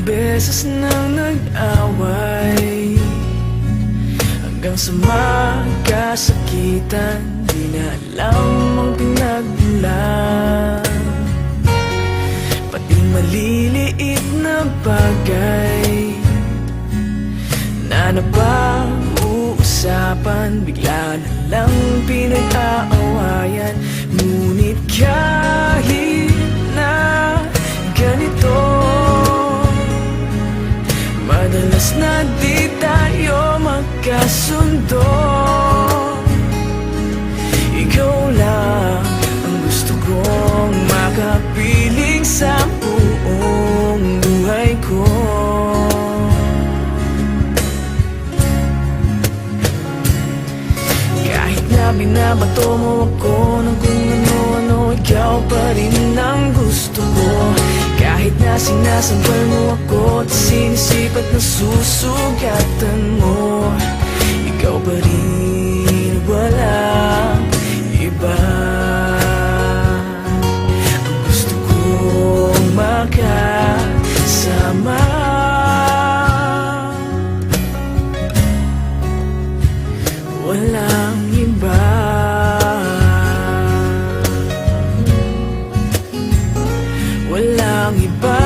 beses nang nag-away, hanggang sa magkasakitan, di na alam ang pinagmulan. Pati maliliit na bagay na napag-uusapan, bigla na lang pinag-aawayan. Ngunit kahit na ganito, madalas na di tayo magkasundo. Ikaw lang ang gusto kong makapiling sa buong buhay ko. Kahit na binabato mo ako ng kung ano-ano, ikaw pa rin ang gusto ko. Kahit na sinasampal mo ako at sinisipat na susugatan mo, ikaw pa rin, walang iba. Ang gusto kong makasama, walang iba. Walang iba.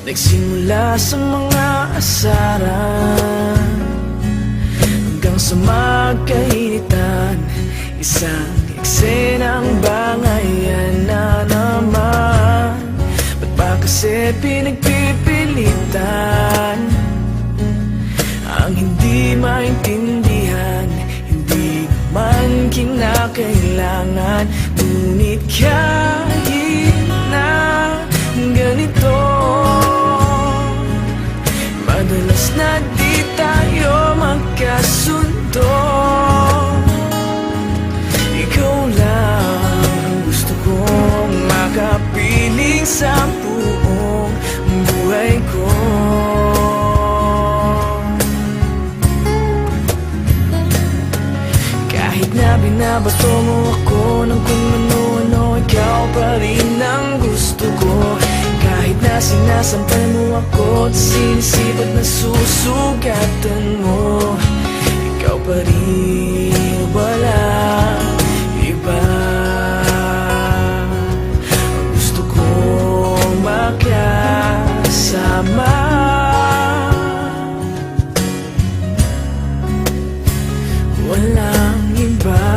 Nagsimula sa mga asaran, hanggang sa magkainitan, isang eksenang bangayan na naman. Ba't ba kasi pinagpipilitan ang hindi maintindihan? Hindi naman kinakailangan. Ngunit kahit na ganito, madalas na di tayo magkasundo. Ikaw lang ang gusto kong makapiling sa buong buhay ko. Kahit na binabato mo ako ng kung ano-ano, ikaw pa rin ang gusto ko. Kahit na sinasampal mo ako at sinisipat na susugatan mo, ikaw pa rin, walang iba. Ang gusto kong makasama, walang iba.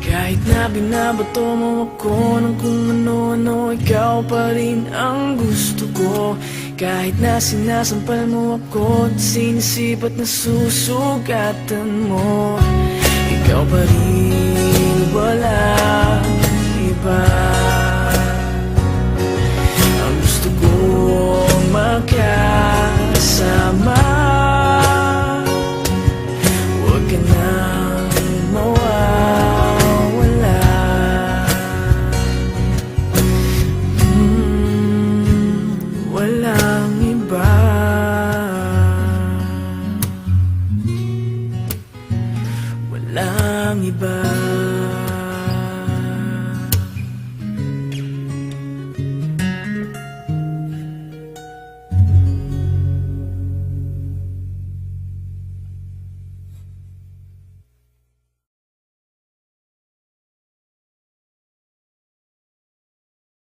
Kahit na binabato mo ako ng kung ano-ano, ikaw pa rin ang gusto ko. Kahit na sinasampal mo ako at sinisipat na susugatan mo, ikaw pa rin, walang iba. Ang gusto kong makasama, huwag ka nang mawawala. Walang iba. Walang iba.